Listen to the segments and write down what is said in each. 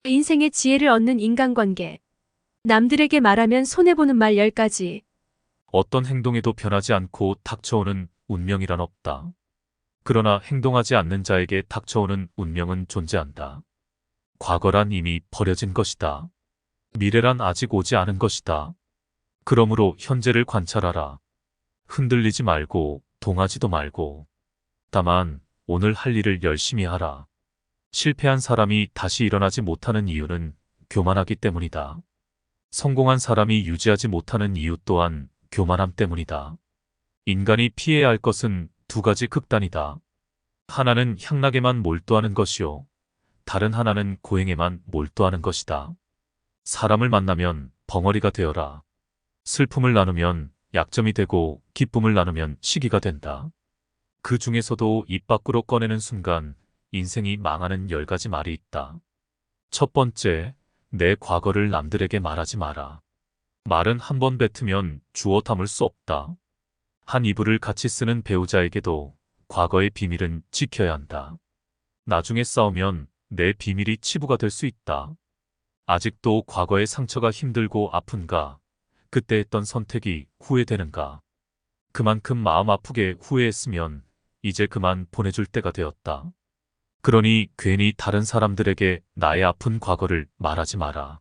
인생의 지혜를 얻는 인간관계. 남들에게 말하면 손해보는 말 10가지. 어떤 행동에도 변하지 않고 닥쳐오는 운명이란 없다. 그러나 행동하지 않는 자에게 닥쳐오는 운명은 존재한다. 과거란 이미 버려진 것이다. 미래란 아직 오지 않은 것이다. 그러므로 현재를 관찰하라. 흔들리지 말고 동하지도 말고. 다만 오늘 할 일을 열심히 하라. 실패한 사람이 다시 일어나지 못하는 이유는 교만하기 때문이다. 성공한 사람이 유지하지 못하는 이유 또한 교만함 때문이다. 인간이 피해야 할 것은 두 가지 극단이다. 하나는 향락에만 몰두하는 것이요. 다른 하나는 고행에만 몰두하는 것이다. 사람을 만나면 벙어리가 되어라. 슬픔을 나누면 약점이 되고 기쁨을 나누면 시기가 된다. 그 중에서도 입 밖으로 꺼내는 순간 인생이 망하는 10가지 말이 있다. 첫 번째, 내 과거를 남들에게 말하지 마라. 말은 한 번 뱉으면 주워 담을 수 없다. 한 이불을 같이 쓰는 배우자에게도 과거의 비밀은 지켜야 한다. 나중에 싸우면 내 비밀이 치부가 될 수 있다. 아직도 과거의 상처가 힘들고 아픈가? 그때 했던 선택이 후회되는가? 그만큼 마음 아프게 후회했으면 이제 그만 보내줄 때가 되었다. 그러니 괜히 다른 사람들에게 나의 아픈 과거를 말하지 마라.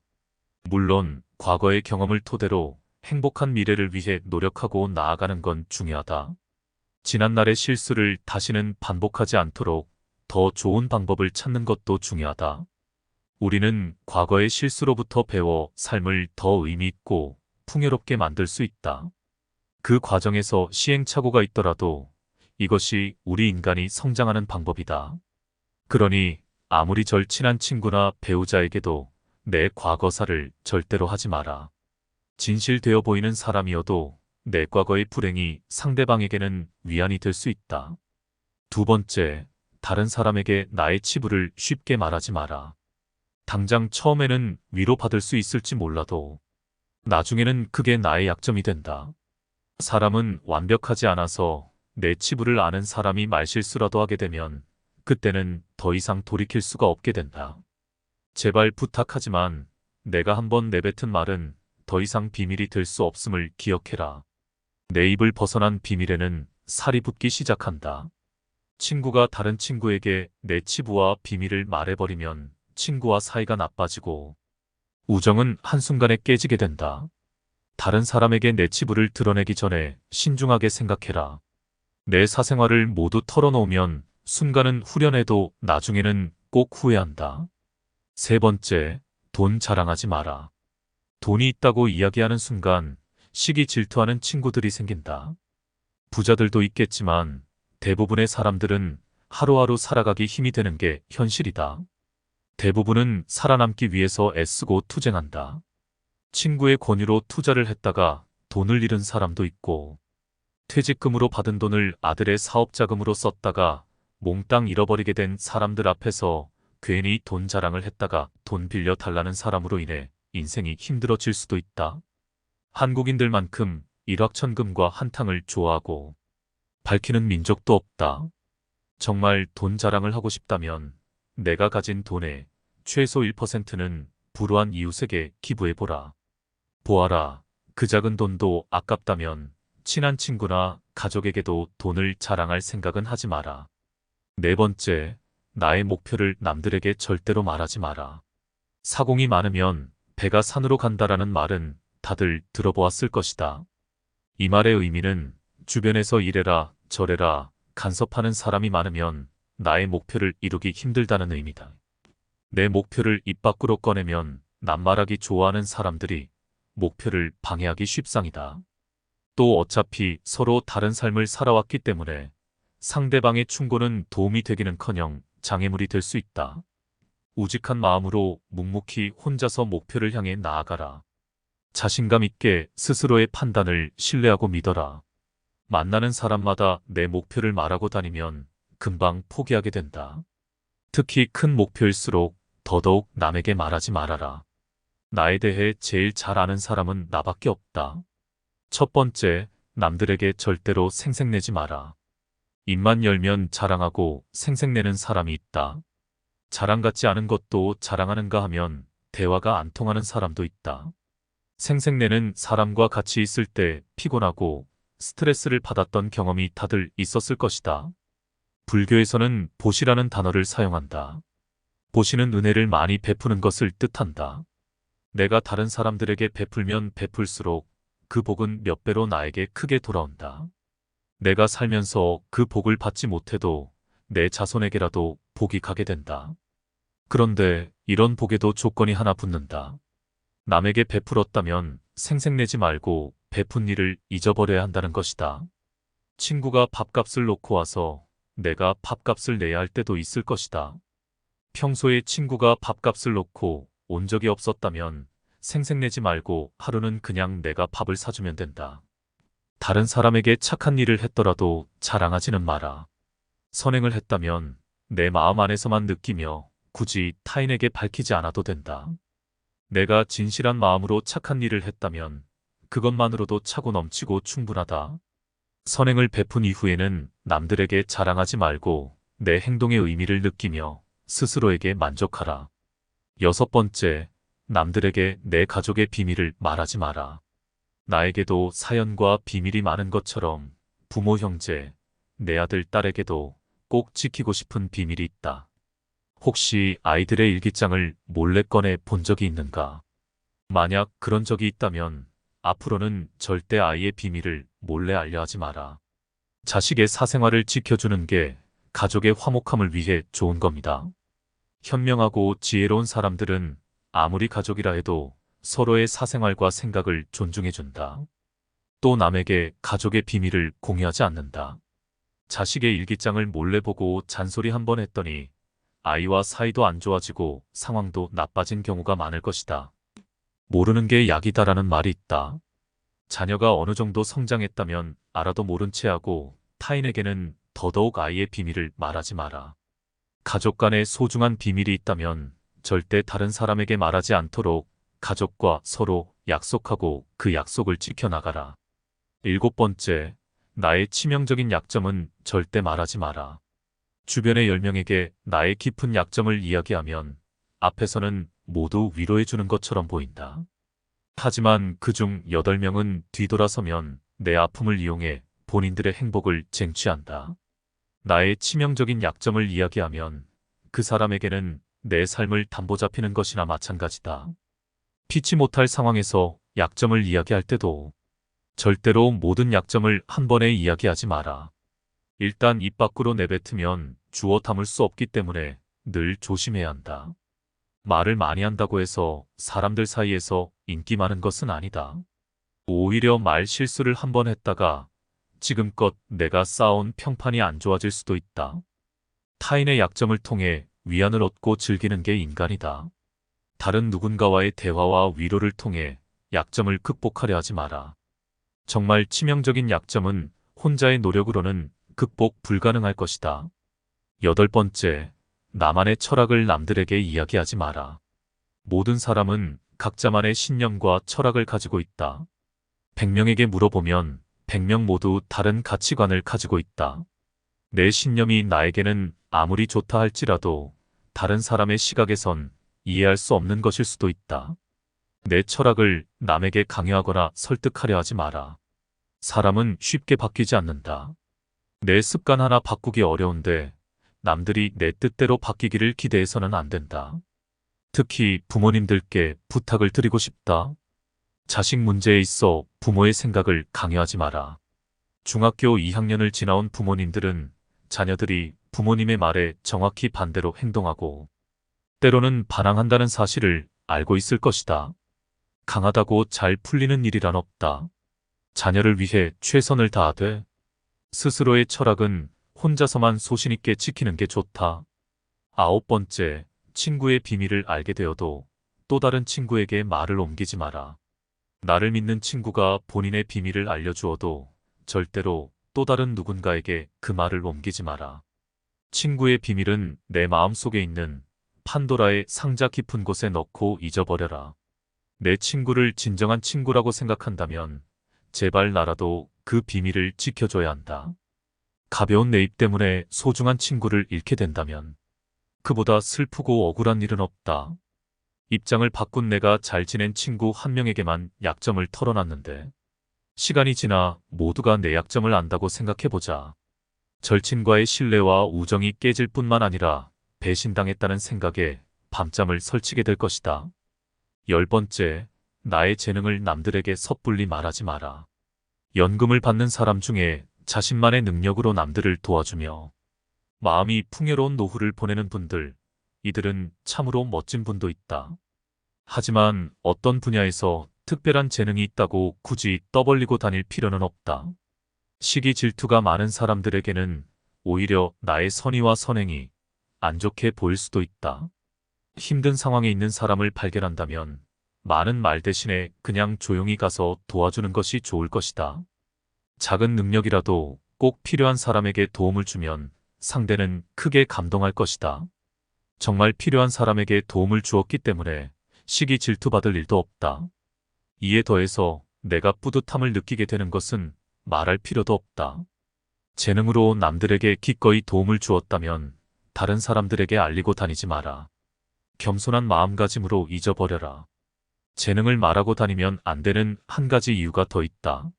물론 과거의 경험을 토대로 행복한 미래를 위해 노력하고 나아가는 건 중요하다. 지난날의 실수를 다시는 반복하지 않도록 더 좋은 방법을 찾는 것도 중요하다. 우리는 과거의 실수로부터 배워 삶을 더 의미 있고 풍요롭게 만들 수 있다. 그 과정에서 시행착오가 있더라도 이것이 우리 인간이 성장하는 방법이다. 그러니 아무리 절친한 친구나 배우자에게도 내 과거사를 절대로 하지 마라. 진실되어 보이는 사람이어도 내 과거의 불행이 상대방에게는 위안이 될 수 있다. 두 번째, 다른 사람에게 나의 치부를 쉽게 말하지 마라. 당장 처음에는 위로받을 수 있을지 몰라도 나중에는 그게 나의 약점이 된다. 사람은 완벽하지 않아서 내 치부를 아는 사람이 말실수라도 하게 되면 그때는 더 이상 돌이킬 수가 없게 된다. 제발 부탁하지만 내가 한번 내뱉은 말은 더 이상 비밀이 될 수 없음을 기억해라. 내 입을 벗어난 비밀에는 살이 붙기 시작한다. 친구가 다른 친구에게 내 치부와 비밀을 말해버리면 친구와 사이가 나빠지고 우정은 한순간에 깨지게 된다. 다른 사람에게 내 치부를 드러내기 전에 신중하게 생각해라. 내 사생활을 모두 털어놓으면 순간은 후련해도 나중에는 꼭 후회한다. 세 번째, 돈 자랑하지 마라. 돈이 있다고 이야기하는 순간 시기 질투하는 친구들이 생긴다. 부자들도 있겠지만 대부분의 사람들은 하루하루 살아가기 힘이 되는 게 현실이다. 대부분은 살아남기 위해서 애쓰고 투쟁한다. 친구의 권유로 투자를 했다가 돈을 잃은 사람도 있고, 퇴직금으로 받은 돈을 아들의 사업자금으로 썼다가 몽땅 잃어버리게 된 사람들 앞에서 괜히 돈 자랑을 했다가 돈 빌려 달라는 사람으로 인해 인생이 힘들어질 수도 있다. 한국인들만큼 일확천금과 한탕을 좋아하고 밝히는 민족도 없다. 정말 돈 자랑을 하고 싶다면 내가 가진 돈의 최소 1%는 불우한 이웃에게 기부해보라. 보아라, 그 작은 돈도 아깝다면 친한 친구나 가족에게도 돈을 자랑할 생각은 하지 마라. 네 번째, 나의 목표를 남들에게 절대로 말하지 마라. 사공이 많으면 배가 산으로 간다라는 말은 다들 들어보았을 것이다. 이 말의 의미는 주변에서 이래라 저래라 간섭하는 사람이 많으면 나의 목표를 이루기 힘들다는 의미다. 내 목표를 입 밖으로 꺼내면 낱말하기 좋아하는 사람들이 목표를 방해하기 쉽상이다. 또 어차피 서로 다른 삶을 살아왔기 때문에 상대방의 충고는 도움이 되기는커녕 장애물이 될 수 있다. 우직한 마음으로 묵묵히 혼자서 목표를 향해 나아가라. 자신감 있게 스스로의 판단을 신뢰하고 믿어라. 만나는 사람마다 내 목표를 말하고 다니면 금방 포기하게 된다. 특히 큰 목표일수록 더더욱 남에게 말하지 말아라. 나에 대해 제일 잘 아는 사람은 나밖에 없다. 첫 번째, 남들에게 절대로 생색내지 마라. 입만 열면 자랑하고 생색내는 사람이 있다. 자랑 같지 않은 것도 자랑하는가 하면 대화가 안 통하는 사람도 있다. 생색내는 사람과 같이 있을 때 피곤하고 스트레스를 받았던 경험이 다들 있었을 것이다. 불교에서는 보시라는 단어를 사용한다. 보시는 은혜를 많이 베푸는 것을 뜻한다. 내가 다른 사람들에게 베풀면 베풀수록 그 복은 몇 배로 나에게 크게 돌아온다. 내가 살면서 그 복을 받지 못해도 내 자손에게라도 복이 가게 된다. 그런데 이런 복에도 조건이 하나 붙는다. 남에게 베풀었다면 생색내지 말고 베푼 일을 잊어버려야 한다는 것이다. 친구가 밥값을 놓고 와서 내가 밥값을 내야 할 때도 있을 것이다. 평소에 친구가 밥값을 놓고 온 적이 없었다면 생색내지 말고 하루는 그냥 내가 밥을 사주면 된다. 다른 사람에게 착한 일을 했더라도 자랑하지는 마라. 선행을 했다면 내 마음 안에서만 느끼며 굳이 타인에게 밝히지 않아도 된다. 내가 진실한 마음으로 착한 일을 했다면 그것만으로도 차고 넘치고 충분하다. 선행을 베푼 이후에는 남들에게 자랑하지 말고 내 행동의 의미를 느끼며 스스로에게 만족하라. 6번째, 남들에게 내 가족의 비밀을 말하지 마라. 나에게도 사연과 비밀이 많은 것처럼 부모, 형제, 내 아들, 딸에게도 꼭 지키고 싶은 비밀이 있다. 혹시 아이들의 일기장을 몰래 꺼내 본 적이 있는가? 만약 그런 적이 있다면 앞으로는 절대 아이의 비밀을 몰래 알려하지 마라. 자식의 사생활을 지켜주는 게 가족의 화목함을 위해 좋은 겁니다. 현명하고 지혜로운 사람들은 아무리 가족이라 해도 서로의 사생활과 생각을 존중해준다. 또 남에게 가족의 비밀을 공유하지 않는다. 자식의 일기장을 몰래 보고 잔소리 한 번 했더니 아이와 사이도 안 좋아지고 상황도 나빠진 경우가 많을 것이다. 모르는 게 약이다라는 말이 있다. 자녀가 어느 정도 성장했다면 알아도 모른 채 하고 타인에게는 더더욱 아이의 비밀을 말하지 마라. 가족 간에 소중한 비밀이 있다면 절대 다른 사람에게 말하지 않도록 가족과 서로 약속하고 그 약속을 지켜나가라. 7번째, 나의 치명적인 약점은 절대 말하지 마라. 주변의 10명에게 나의 깊은 약점을 이야기하면 앞에서는 모두 위로해주는 것처럼 보인다. 하지만 그중 8명은 뒤돌아서면 내 아픔을 이용해 본인들의 행복을 쟁취한다. 나의 치명적인 약점을 이야기하면 그 사람에게는 내 삶을 담보 잡히는 것이나 마찬가지다. 피치 못할 상황에서 약점을 이야기할 때도 절대로 모든 약점을 한 번에 이야기하지 마라. 일단 입 밖으로 내뱉으면 주워 담을 수 없기 때문에 늘 조심해야 한다. 말을 많이 한다고 해서 사람들 사이에서 인기 많은 것은 아니다. 오히려 말 실수를 한 번 했다가 지금껏 내가 쌓아온 평판이 안 좋아질 수도 있다. 타인의 약점을 통해 위안을 얻고 즐기는 게 인간이다. 다른 누군가와의 대화와 위로를 통해 약점을 극복하려 하지 마라. 정말 치명적인 약점은 혼자의 노력으로는 극복 불가능할 것이다. 8번째, 나만의 철학을 남들에게 이야기하지 마라. 모든 사람은 각자만의 신념과 철학을 가지고 있다. 100명에게 물어보면 100명 모두 다른 가치관을 가지고 있다. 내 신념이 나에게는 아무리 좋다 할지라도 다른 사람의 시각에선 이해할 수 없는 것일 수도 있다. 내 철학을 남에게 강요하거나 설득하려 하지 마라. 사람은 쉽게 바뀌지 않는다. 내 습관 하나 바꾸기 어려운데 남들이 내 뜻대로 바뀌기를 기대해서는 안 된다. 특히 부모님들께 부탁을 드리고 싶다. 자식 문제에 있어 부모의 생각을 강요하지 마라. 중학교 2학년을 지나온 부모님들은 자녀들이 부모님의 말에 정확히 반대로 행동하고 때로는 반항한다는 사실을 알고 있을 것이다. 강하다고 잘 풀리는 일이란 없다. 자녀를 위해 최선을 다하되 스스로의 철학은 혼자서만 소신 있게 지키는 게 좋다. 9번째, 친구의 비밀을 알게 되어도 또 다른 친구에게 말을 옮기지 마라. 나를 믿는 친구가 본인의 비밀을 알려주어도 절대로 또 다른 누군가에게 그 말을 옮기지 마라. 친구의 비밀은 내 마음속에 있는 판도라의 상자 깊은 곳에 넣고 잊어버려라. 내 친구를 진정한 친구라고 생각한다면 제발 나라도 그 비밀을 지켜줘야 한다. 가벼운 내 입 때문에 소중한 친구를 잃게 된다면 그보다 슬프고 억울한 일은 없다. 입장을 바꾼 내가 잘 지낸 친구 한 명에게만 약점을 털어놨는데 시간이 지나 모두가 내 약점을 안다고 생각해보자. 절친과의 신뢰와 우정이 깨질 뿐만 아니라 배신당했다는 생각에 밤잠을 설치게 될 것이다. 10번째, 나의 재능을 남들에게 섣불리 말하지 마라. 연금을 받는 사람 중에 자신만의 능력으로 남들을 도와주며 마음이 풍요로운 노후를 보내는 분들, 이들은 참으로 멋진 분도 있다. 하지만 어떤 분야에서 특별한 재능이 있다고 굳이 떠벌리고 다닐 필요는 없다. 시기 질투가 많은 사람들에게는 오히려 나의 선의와 선행이 안 좋게 보일 수도 있다. 힘든 상황에 있는 사람을 발견한다면 많은 말 대신에 그냥 조용히 가서 도와주는 것이 좋을 것이다. 작은 능력이라도 꼭 필요한 사람에게 도움을 주면 상대는 크게 감동할 것이다. 정말 필요한 사람에게 도움을 주었기 때문에 시기 질투받을 일도 없다. 이에 더해서 내가 뿌듯함을 느끼게 되는 것은 말할 필요도 없다. 재능으로 남들에게 기꺼이 도움을 주었다면 다른 사람들에게 알리고 다니지 마라. 겸손한 마음가짐으로 잊어버려라. 재능을 말하고 다니면 안 되는 한 가지 이유가 더 있다.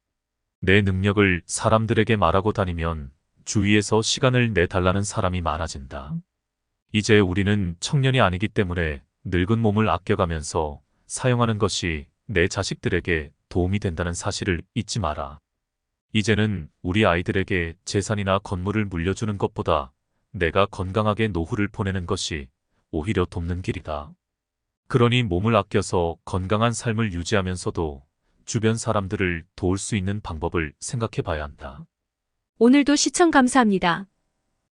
내 능력을 사람들에게 말하고 다니면 주위에서 시간을 내달라는 사람이 많아진다. 이제 우리는 청년이 아니기 때문에 늙은 몸을 아껴가면서 사용하는 것이 내 자식들에게 도움이 된다는 사실을 잊지 마라. 이제는 우리 아이들에게 재산이나 건물을 물려주는 것보다 내가 건강하게 노후를 보내는 것이 오히려 돕는 길이다. 그러니 몸을 아껴서 건강한 삶을 유지하면서도 주변 사람들을 도울 수 있는 방법을 생각해 봐야 한다. 오늘도 시청 감사합니다.